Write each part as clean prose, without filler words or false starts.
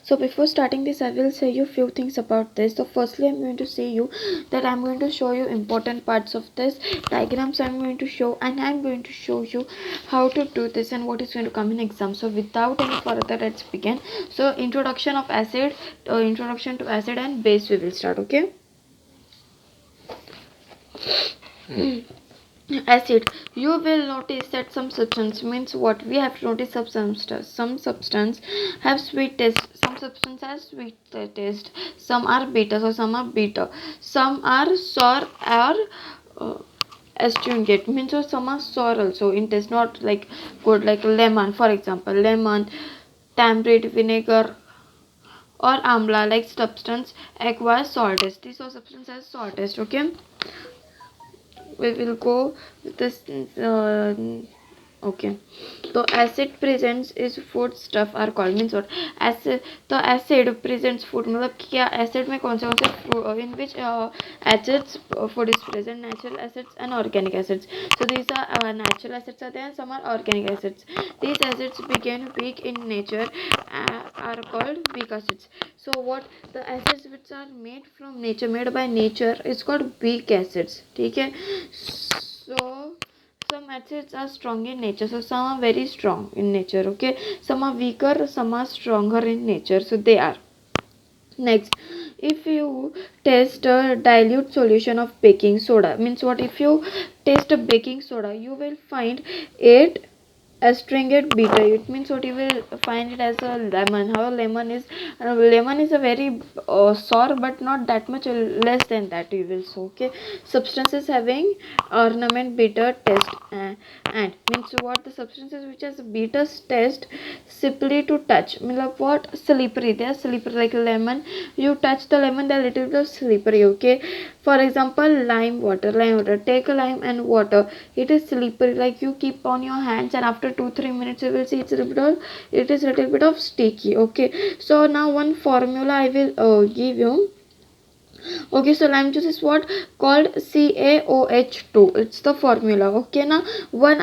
So before starting this, I will say you few things about this. So firstly, I'm going to say you that I'm going to show you important parts of this diagrams. I'm going to show, and I'm going to show you how to do this and what is going to come in exam. So without any further, let's begin. So introduction of acid, introduction to acid and base. We will start. Okay. Acid, you will notice that some substance, means what we have to notice, some substance have sweet taste, some substance has sweet taste, some are bitter, so some are bitter, some are sour or astringent, means so some are sour also in taste, not like good, like lemon, for example, lemon, tamarind, vinegar or amla, like substance acquires salt taste. This substance has salt taste. Okay, we will go with this. Okay, so acid presents is food stuff are called, means what acid, the acid presents food, मतलब क्या acid में कौन से in which acids food is present, natural acids and organic acids. So these are natural acids are there and some are organic acids. These acids begin weak in nature, are called weak acids. So what the acids which are made from nature, made by nature, is called weak acids. ठीक है. So some acids are strong in nature, so some are very strong in nature. Okay, some are weaker, some are stronger in nature, so they are. Next, if you test a dilute solution of baking soda, means what, if you taste a baking soda, you will find it astringent bitter. It means what, you will find it as a lemon. How lemon is a very sour, but not that much, less than that you will. So okay, substances having ornament bitter taste, and means what, the substances which has bitter taste, simply to touch, means what, slippery, they are slippery, like lemon, you touch the lemon, they are little bit of slippery. Okay, for example, lime water, take a lime and water, it is slippery, like you keep on your hands and after 2-3 minutes you will see it's a little bit of, it is little bit of sticky. Okay, so now one formula I will give you. Okay, so lime juice is what, called CaOH2, it's the formula. Okay, now one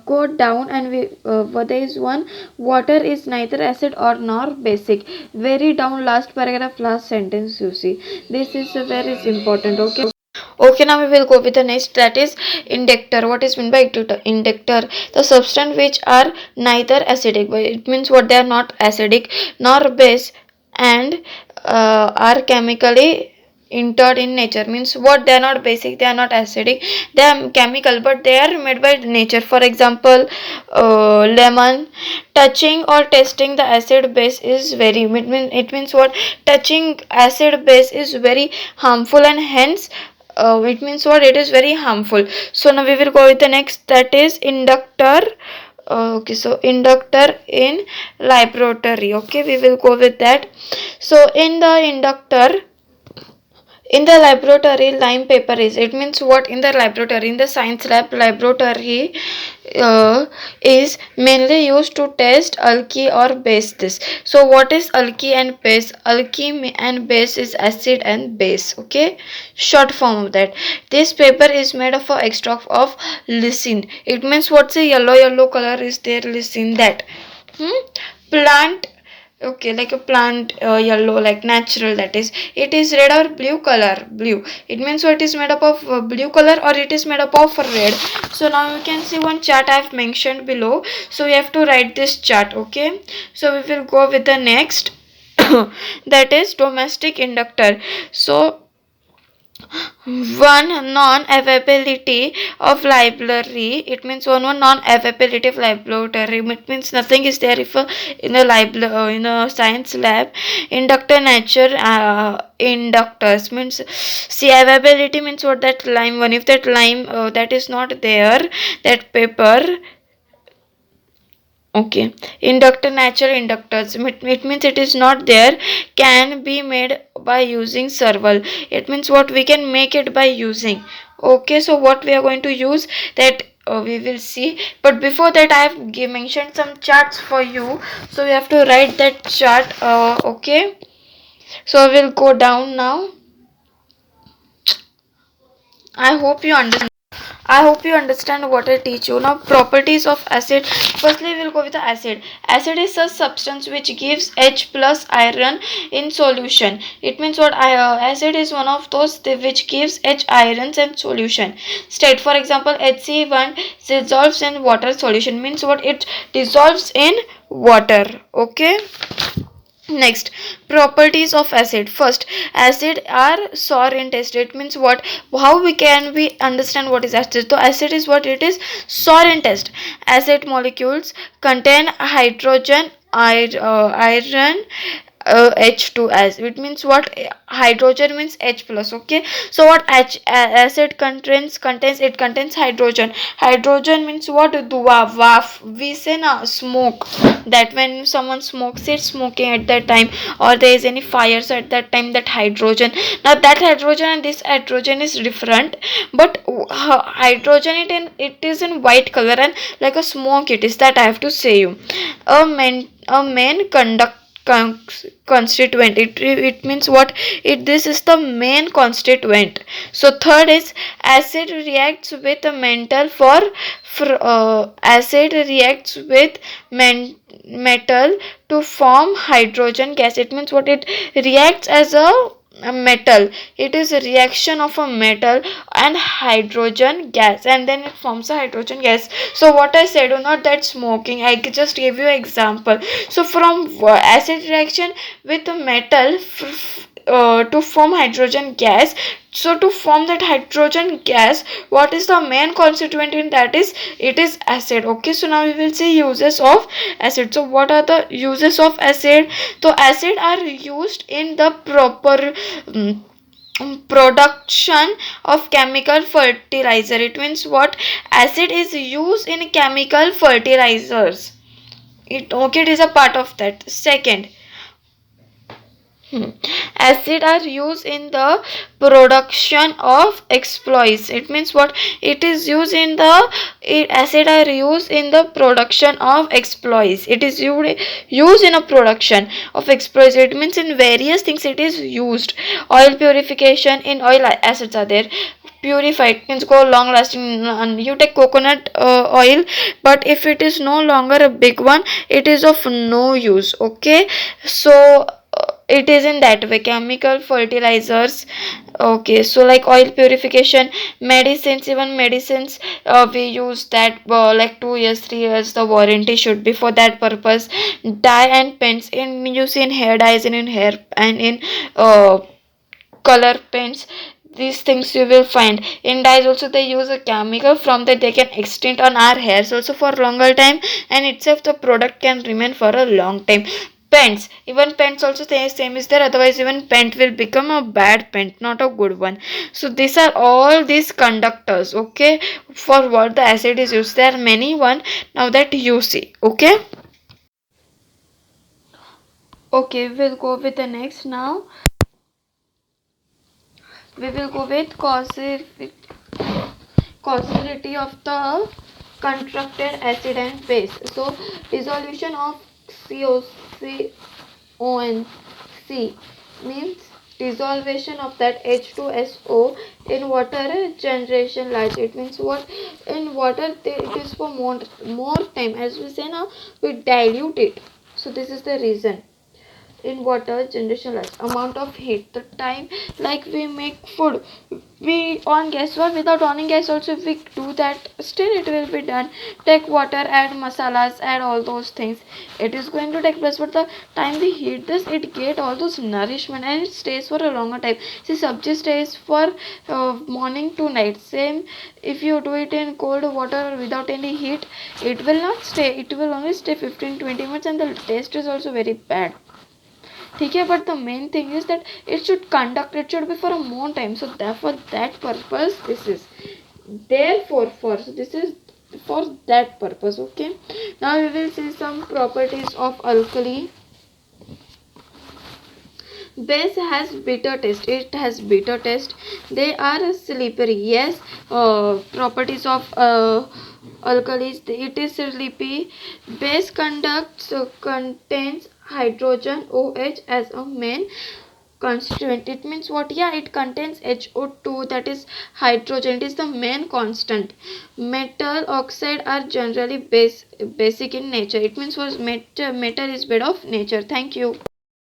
go down, and we there is one, water is neither acid or nor basic, very down, last paragraph, last sentence, you see, this is very important. Okay. Okay, now we will go with the next, that is inductor. What is meant by inductor? The substance which are neither acidic, but it means what, they are not acidic nor base, and are chemically entered in nature, means what, they are not basic, they are not acidic, they are chemical, but they are made by nature. For example, lemon, touching or tasting the acid base is very, it means what, touching acid base is very harmful, and hence it means what, it is very harmful. So now we will go with the next, that is inductor. Okay, so inductor in laboratory. Okay, we will go with that. So in the inductor, in the laboratory, lime paper is, it means what, in the laboratory, in the science lab, laboratory is mainly used to test alky or base. This, so what is alky and base? Alky and base is acid and base. Okay, short form of that. This paper is made of an extract of lysine. It means what's a yellow color is there, lysine, that plant. Okay, like a plant, yellow, like natural, that is, it is red or blue color, blue, it means what, is made up of blue color, or it is made up of red. So now you can see one chart I have mentioned below, so you have to write this chart. Okay, so we will go with the next that is domestic inductor. So one non-availability of library, it means one non-availability of laboratory, it means nothing is there if in a library, in a science lab. Inductor nature, inductors means, see, availability means what, that lime one, if that lime that is not there, that paper. Okay, inductor, natural inductors, it means it is not there, can be made by using serval. It means what, we can make it by using. Okay, so what we are going to use, that we will see, but before that I have mentioned some charts for you, so you have to write that chart. Okay, so I will go down now. I hope you understand. I hope you understand what I teach you. Now, properties of acid. Firstly, we'll go with the acid. Acid is a substance which gives H plus iron in solution. It means what? Acid is one of those which gives H ions in solution. State, for example, HC1 dissolves in water solution. Means what? It dissolves in water. Okay. Next, properties of acid. First, acid are sour in taste. It means what? How we understand what is acid? So acid is what it is, sour in taste. Acid molecules contain hydrogen, iron, H2S. It means what? Hydrogen means H plus. Okay. So what acid contains? It contains hydrogen. Hydrogen means what? Dua, waf. We say na smoke. That when someone smokes, it's smoking at that time, or there is any fires at that time. That hydrogen. Now that hydrogen and this hydrogen is different, but hydrogen it is in white color and like a smoke. It is that I have to say you. A main constituent. It means what? This is the main constituent. So third is acid reacts with a acid reacts with metal to form hydrogen gas. It means what? It reacts as a metal. It is a reaction of a metal and hydrogen gas, and then it forms a hydrogen gas. So what I said, not that smoking, I just gave you an example. So from acid reaction with a metal to form hydrogen gas. So to form that hydrogen gas, what is the main constituent in that? Is it is acid. Okay, so now we will see uses of acid. So what are the uses of acid? So acid are used in the proper production of chemical fertilizer. It means what? Acid is used in chemical fertilizers. It is a part of that. Second, acid are used in the production of exploits. It means what? It is used in the acid are used in the production of exploits. It is used in a production of exploits. It means in various things it is used. Oil purification, in oil acids are there. Purified means go long lasting. You take coconut oil, but if it is no longer a big one, it is of no use. Okay, so it is in that way. Chemical fertilizers. Okay, so like oil purification, medicines, even medicines, we use that like 2 years 3 years the warranty should be for that purpose. Dye and paints, in use in hair dyes and in hair and in color paints. These things you will find in dyes. Also they use a chemical from that they can extend on our hairs also for longer time, and itself the product can remain for a long time. Pens, even pens also same is there, otherwise even pen will become a bad pen, not a good one. So these are all these conductors. Okay, for what the acid is used, there are many one now that you see. Okay, we'll go with the next. Now we will go with causality of the contracted acid and base. So dissolution of CONC means dissolution of that H2SO in water generation large. It means what? In water it is for more time, as we say now, we dilute it. So this is the reason. In water generation large amount of heat, the time, like we make food, we on gas or without on gas also, if we do that, still it will be done. Take water, add masalas, add all those things, it is going to take place, but the time we heat this, it get all those nourishment and it stays for a longer time. See, subject stays for morning to night. Same if you do it in cold water without any heat, it will not stay, it will only stay 15-20 minutes, and the taste is also very bad. Okay, but the main thing is that it should conduct, it should be for a more time. So therefore that purpose this is, therefore for, so this is for that purpose. Okay, now we will see some properties of alkali. Base has bitter taste, it has bitter taste. They are slippery. Yes, properties of alkalis, it is sleepy. Base contains hydrogen, OH, as a main constituent. It means what? Yeah, it contains HO2, that is hydrogen. It is the main constant. Metal oxide are generally basic in nature. It means what? Metal is made of nature. Thank you.